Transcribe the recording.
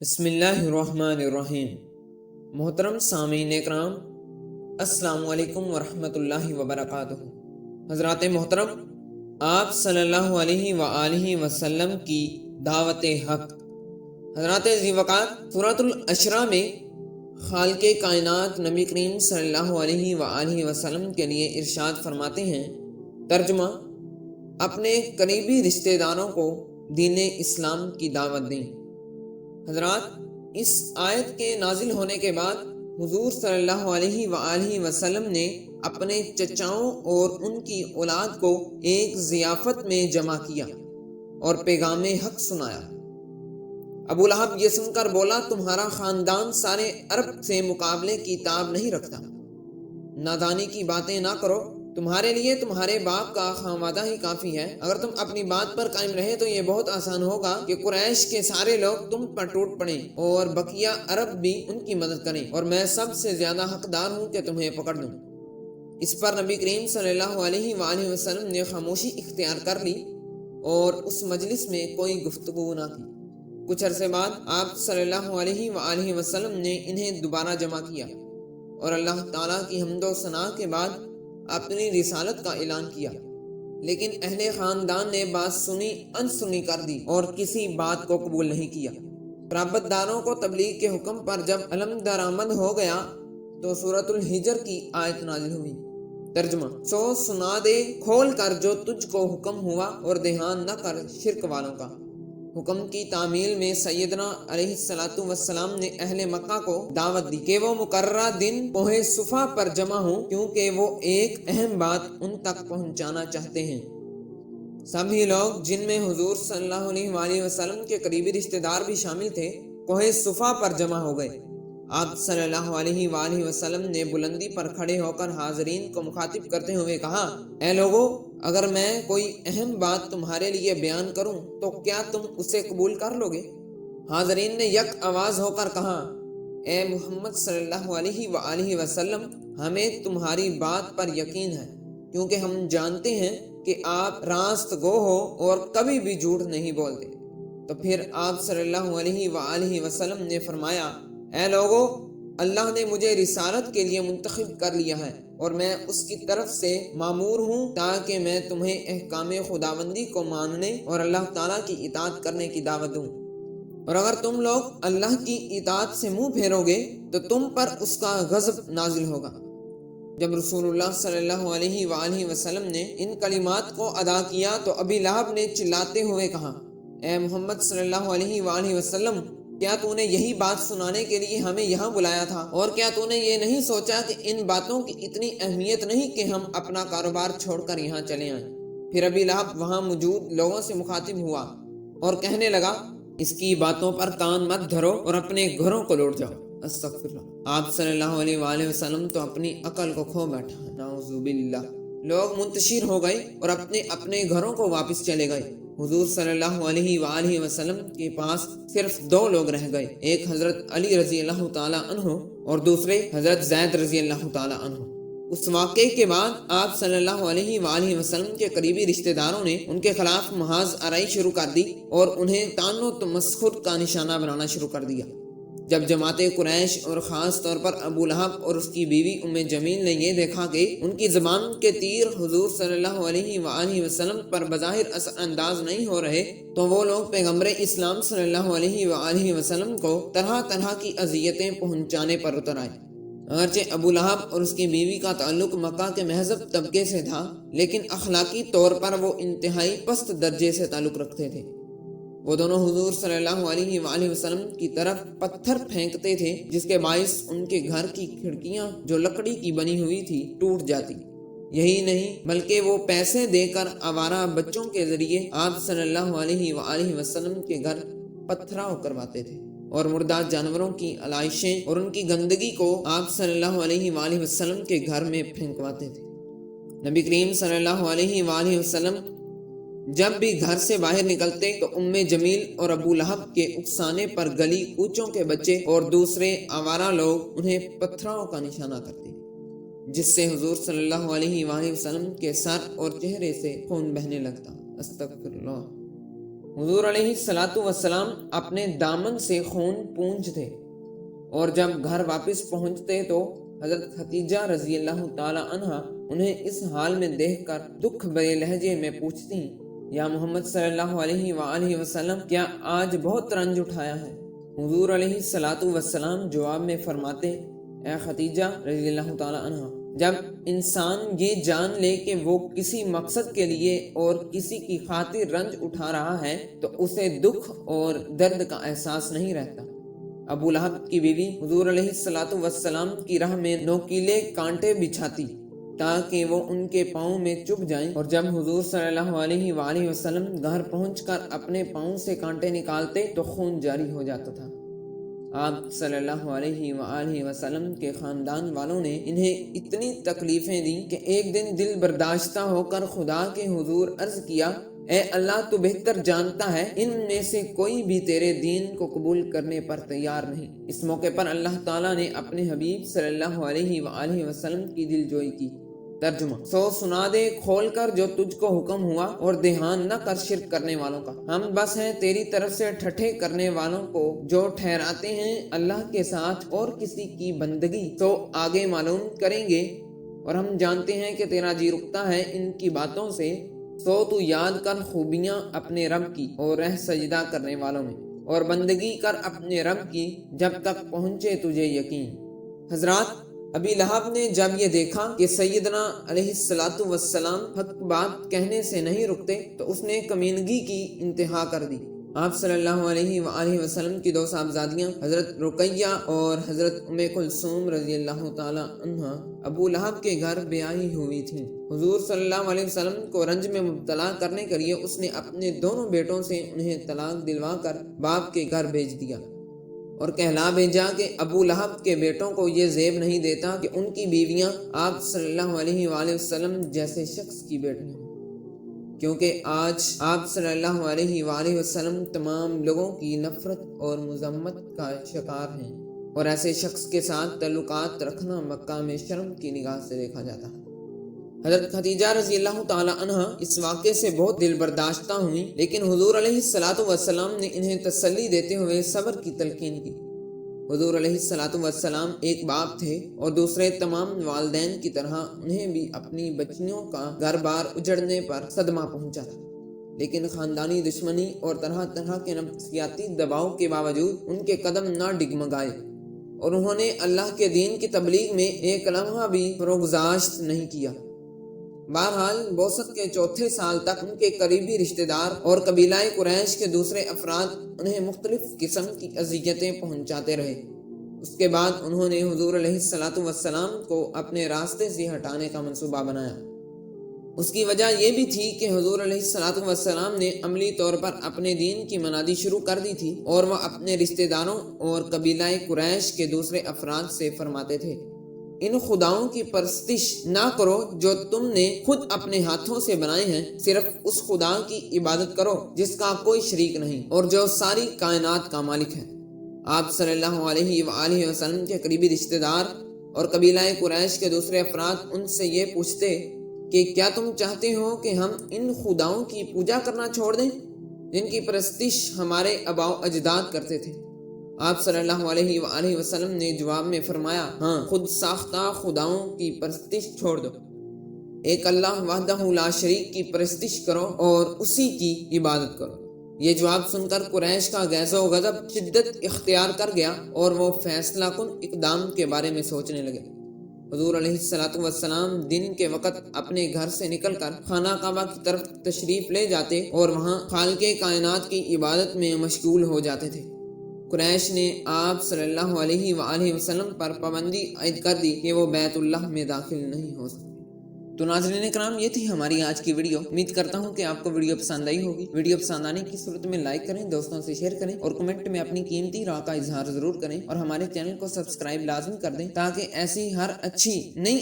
بسم اللہ الرحمن الرحیم۔ محترم سامعین کرام، السلام علیکم ورحمۃ اللہ وبرکاتہ۔ حضرات محترم، آپ صلی اللہ علیہ وآلہ وسلم کی دعوت حق۔ حضرات ذی وقار، سورۃ الاشراء میں خالق کائنات نبی کریم صلی اللہ علیہ وآلہ وسلم کے لیے ارشاد فرماتے ہیں، ترجمہ: اپنے قریبی رشتہ داروں کو دین اسلام کی دعوت دیں۔ حضرات، اس آیت کے نازل ہونے کے بعد حضور صلی اللہ علیہ وآلہ وسلم نے اپنے چچاؤں اور ان کی اولاد کو ایک ضیافت میں جمع کیا اور پیغام حق سنایا۔ ابو لہب یہ سن کر بولا، تمہارا خاندان سارے عرب سے مقابلے کی تاب نہیں رکھتا، نادانی کی باتیں نہ کرو، تمہارے لیے تمہارے باپ کا خانوادہ ہی کافی ہے۔ اگر تم اپنی بات پر قائم رہے تو یہ بہت آسان ہوگا کہ قریش کے سارے لوگ تم پر ٹوٹ پڑیں اور بقیہ عرب بھی ان کی مدد کریں، اور میں سب سے زیادہ حقدار ہوں کہ تمہیں پکڑ لوں۔ اس پر نبی کریم صلی اللہ علیہ وآلہ وسلم نے خاموشی اختیار کر لی اور اس مجلس میں کوئی گفتگو نہ کی۔ کچھ عرصے بعد آپ صلی اللہ علیہ وآلہ وسلم نے انہیں دوبارہ جمع کیا اور اللہ تعالیٰ کی حمد و ثنا کے بعد اپنی رسالت کا اعلان کیا، لیکن اہل خاندان نے بات سنی انسنی کر دی اور کسی بات کو قبول نہیں کیا۔ قرابت داروں کو تبلیغ کے حکم پر جب علم درآمد ہو گیا تو سورۃ الحجر کی آیت نازل ہوئی۔ ترجمہ: سو سنا دے کھول کر جو تجھ کو حکم ہوا اور دھیان نہ کر شرک والوں کا۔ حکم کی تعمیل میں سیدنا علیہ السلام نے اہل مکہ کو دعوت دی کہ وہ مقررہ دن کوہ صفا پر جمع ہوں، کیونکہ وہ ایک اہم بات ان تک پہنچانا چاہتے ہیں۔ سبھی لوگ، جن میں حضور صلی اللہ علیہ وآلہ وسلم کے قریبی رشتہ دار بھی شامل تھے، کوہ صفا پر جمع ہو گئے۔ آپ صلی اللہ علیہ وآلہ وسلم نے بلندی پر کھڑے ہو کر حاضرین کو مخاطب کرتے ہوئے کہا، اے لوگو، اگر میں کوئی اہم بات تمہارے لیے بیان کروں تو کیا تم اسے قبول کر لو گے؟ حاضرین نے یک آواز ہو کر کہا، اے محمد صلی اللہ علیہ وآلہ وسلم، ہمیں تمہاری بات پر یقین ہے، کیونکہ ہم جانتے ہیں کہ آپ راست گو ہو اور کبھی بھی جھوٹ نہیں بولتے۔ تو پھر آپ صلی اللہ علیہ وآلہ وسلم نے فرمایا، اے لوگو، اللہ نے مجھے رسالت کے لیے منتخب کر لیا ہے اور میں اس کی طرف سے مامور ہوں تاکہ میں تمہیں احکام خداوندی کو ماننے اور اللہ تعالیٰ کی اطاعت کرنے کی دعوت دوں، اور اگر تم لوگ اللہ کی اطاعت سے منہ پھیرو گے تو تم پر اس کا غضب نازل ہوگا۔ جب رسول اللہ صلی اللہ علیہ وآلہ وسلم نے ان کلمات کو ادا کیا تو ابی لہب نے چلاتے ہوئے کہا، اے محمد صلی اللہ علیہ وآلہ وسلم، کیا تو نے یہی بات سنانے کے لیے ہمیں یہاں بلایا تھا؟ اور کیا تو نے یہ نہیں سوچا کہ ان باتوں کی اتنی اہمیت نہیں کہ ہم اپنا کاروبار چھوڑ کر یہاں چلے آئیں؟ پھر ابی لہب وہاں موجود لوگوں سے مخاطب ہوا اور کہنے لگا، اس کی باتوں پر کان مت دھرو اور اپنے گھروں کو لوٹ جاؤ۔ استغفراللہ۔ آپ صلی اللہ علیہ وآلہ وسلم تو اپنی عقل کو کھو بیٹھا۔ نعوذ باللہ۔ لوگ منتشر ہو گئے اور اپنے اپنے گھروں کو واپس چلے گئے۔ حضور صلی اللہ علیہ وآلہ وسلم کے پاس صرف دو لوگ رہ گئے، ایک حضرت علی رضی اللہ تعالی عنہ اور دوسرے حضرت زید رضی اللہ تعالی عنہ۔ اس واقعے کے بعد آپ صلی اللہ علیہ وآلہ وسلم کے قریبی رشتہ داروں نے ان کے خلاف محاذ آرائی شروع کر دی اور انہیں طعن و تمسخر کا نشانہ بنانا شروع کر دیا۔ جب جماعت قریش اور خاص طور پر ابو لہب اور اس کی بیوی ام جمیل نے یہ دیکھا کہ ان کی زبان کے تیر حضور صلی اللہ علیہ وآلہ وسلم پر بظاہر اثر انداز نہیں ہو رہے تو وہ لوگ پیغمبر اسلام صلی اللہ علیہ وآلہ وسلم کو طرح طرح کی اذیتیں پہنچانے پر اتر آئے۔ اگرچہ ابو لہب اور اس کی بیوی کا تعلق مکہ کے مہذب طبقے سے تھا، لیکن اخلاقی طور پر وہ انتہائی پست درجے سے تعلق رکھتے تھے۔ وہ دونوں حضور صلی اللہ علیہ وآلہ وسلم کی طرف پتھر پھینکتے تھے، جس کے باعث ان کے گھر کی کھڑکیاں جو لکڑی کی بنی ہوئی تھی ٹوٹ جاتی۔ یہی نہیں بلکہ وہ پیسے دے کر آوارہ بچوں کے ذریعے آپ صلی اللہ علیہ وآلہ وسلم کے گھر پتھراؤ کرواتے تھے اور مردہ جانوروں کی علائشیں اور ان کی گندگی کو آپ صلی اللہ علیہ وآلہ وسلم کے گھر میں پھینکواتے تھے۔ نبی کریم صلی اللہ علیہ وآلہ وسلم جب بھی گھر سے باہر نکلتے تو ام جمیل اور ابو لہب کے اکسانے پر گلی کوچوں کے بچے اور دوسرے آوارہ لوگ انہیں پتھراؤں کا نشانہ کرتے، جس سے حضور صلی اللہ علیہ وآلہ وسلم کے سر اور چہرے سے خون بہنے لگتا۔ استغفر اللہ۔ حضور علیہ الصلاۃ والسلام اپنے دامن سے خون پونجھتے اور جب گھر واپس پہنچتے تو حضرت خدیجہ رضی اللہ تعالی عنہ انہیں اس حال میں دیکھ کر دکھ بھرے لہجے میں پوچھتی، یا محمد صلی اللہ علیہ وآلہ وسلم، کیا آج بہت رنج اٹھایا ہے؟ حضور علیہ الصلاۃ والسلام جواب میں فرماتے، اے خدیجہ رضی اللہ تعالی عنہ، جب انسان یہ جان لے کہ وہ کسی مقصد کے لیے اور کسی کی خاطر رنج اٹھا رہا ہے تو اسے دکھ اور درد کا احساس نہیں رہتا۔ ابو لہب کی بیوی حضور علیہ الصلاۃ والسلام کی راہ میں نوکیلے کانٹے بچھاتی تاکہ وہ ان کے پاؤں میں چبھ جائیں، اور جب حضور صلی اللہ علیہ وآلہ وسلم گھر پہنچ کر اپنے پاؤں سے کانٹے نکالتے تو خون جاری ہو جاتا تھا۔ آپ صلی اللہ علیہ وآلہ وسلم کے خاندان والوں نے انہیں اتنی تکلیفیں دیں کہ ایک دن دل برداشتہ ہو کر خدا کے حضور عرض کیا، اے اللہ، تو بہتر جانتا ہے ان میں سے کوئی بھی تیرے دین کو قبول کرنے پر تیار نہیں۔ اس موقع پر اللہ تعالیٰ نے اپنے حبیب صلی اللہ علیہ وآلہ وسلم کی دل جوئی کی۔ ترجمہ: سو سنا دے کھول کر جو تجھ کو حکم ہوا، اور دھیان نہ کر شرک کرنے والوں کا۔ ہم بس ہیں تیری طرف سے ٹھٹھے کرنے والوں کو جو ٹھہراتے ہیں اللہ کے ساتھ اور کسی کی بندگی، تو آگے معلوم کریں گے، اور ہم جانتے ہیں کہ تیرا جی رکتا ہے ان کی باتوں سے، سو تو یاد کر خوبیاں اپنے رب کی اور رہ سجدہ کرنے والوں میں، اور بندگی کر اپنے رب کی جب تک پہنچے تجھے یقین۔ حضرات، ابی لہب نے جب یہ دیکھا کہ سیدنا علیہ الصلاۃ والسلام حق بات کہنے سے نہیں رکتے تو اس نے کمینگی کی انتہا کر دی۔ آپ صلی اللہ علیہ وآلہ وسلم کی دو صاحبزادیاں حضرت رقیہ اور حضرت ام کلثوم رضی اللہ تعالی عنہ ابو لہب کے گھر بیاہی ہوئی تھیں۔ حضور صلی اللہ علیہ وسلم کو رنج میں مبتلا کرنے کے لیے اس نے اپنے دونوں بیٹوں سے انہیں طلاق دلوا کر باپ کے گھر بھیج دیا، اور کہلا بھیجا کہ ابو لہب کے بیٹوں کو یہ زیب نہیں دیتا کہ ان کی بیویاں آپ صلی اللہ علیہ وآلہ وسلم جیسے شخص کی بیٹیاں ہیں، کیونکہ آج آپ صلی اللہ علیہ وآلہ وسلم تمام لوگوں کی نفرت اور مذمت کا شکار ہیں، اور ایسے شخص کے ساتھ تعلقات رکھنا مکہ میں شرم کی نگاہ سے دیکھا جاتا ہے۔ حضرت خدیجہ رضی اللہ تعالی عنہ اس واقعے سے بہت دل برداشتہ ہوئیں، لیکن حضور علیہ الصلاۃ والسلام نے انہیں تسلی دیتے ہوئے صبر کی تلقین کی۔ حضور علیہ الصلاۃ والسلام ایک باپ تھے، اور دوسرے تمام والدین کی طرح انہیں بھی اپنی بچیوں کا گھر بار اجڑنے پر صدمہ پہنچا تھا، لیکن خاندانی دشمنی اور طرح طرح کے نفسیاتی دباؤ کے باوجود ان کے قدم نہ ڈگمگائے، اور انہوں نے اللہ کے دین کی تبلیغ میں ایک لمحہ بھی فروگزاشت نہیں کیا۔ بہرحال بوسط کے چوتھے سال تک ان کے قریبی رشتہ دار اور قبیلہ قریش کے دوسرے افراد انہیں مختلف قسم کی اذیتیں پہنچاتے رہے۔ اس کے بعد انہوں نے حضور علیہ الصلاۃ والسلام کو اپنے راستے سے ہٹانے کا منصوبہ بنایا۔ اس کی وجہ یہ بھی تھی کہ حضور علیہ الصلاۃ والسلام نے عملی طور پر اپنے دین کی منادی شروع کر دی تھی، اور وہ اپنے رشتہ داروں اور قبیلہ قریش کے دوسرے افراد سے فرماتے تھے، ان خداؤں کی پرستش نہ کرو جو تم نے خود اپنے ہاتھوں سے بنائے ہیں، صرف اس خدا کی عبادت کرو جس کا کوئی شریک نہیں اور جو ساری کائنات کا مالک ہے۔ آپ صلی اللہ علیہ وآلہ وسلم کے قریبی رشتہ دار اور قبیلہ قریش کے دوسرے افراد ان سے یہ پوچھتے کہ کیا تم چاہتے ہو کہ ہم ان خداؤں کی پوجا کرنا چھوڑ دیں جن کی پرستش ہمارے آباء و اجداد کرتے تھے؟ آپ صلی اللہ علیہ وآلہ وسلم نے جواب میں فرمایا، ہاں، خود ساختہ خداؤں کی پرستش چھوڑ دو، ایک اللہ وحدہ لا شریک کی پرستش کرو اور اسی کی عبادت کرو۔ یہ جواب سن کر قریش کا غیظ و غضب شدت اختیار کر گیا، اور وہ فیصلہ کن اقدام کے بارے میں سوچنے لگے۔ حضور علیہ الصلاۃ والسلام دن کے وقت اپنے گھر سے نکل کر خانہ کعبہ کی طرف تشریف لے جاتے اور وہاں خالق کائنات کی عبادت میں مشغول ہو جاتے تھے۔ قریش نے آپ صلی اللہ علیہ وآلہ وسلم پر پابندی عائد کر دی کہ وہ بیت اللہ میں داخل نہیں ہو سکتے۔ تو ناظرین کرام، یہ تھی ہماری آج کی ویڈیو۔ امید کرتا ہوں کہ آپ کو ویڈیو پسند آئی ہوگی۔ ویڈیو پسند آنے کی صورت میں لائک کریں، دوستوں سے شیئر کریں، اور کمنٹ میں اپنی قیمتی رائے کا اظہار ضرور کریں، اور ہمارے چینل کو سبسکرائب لازم کر دیں تاکہ ایسی ہر اچھی نئی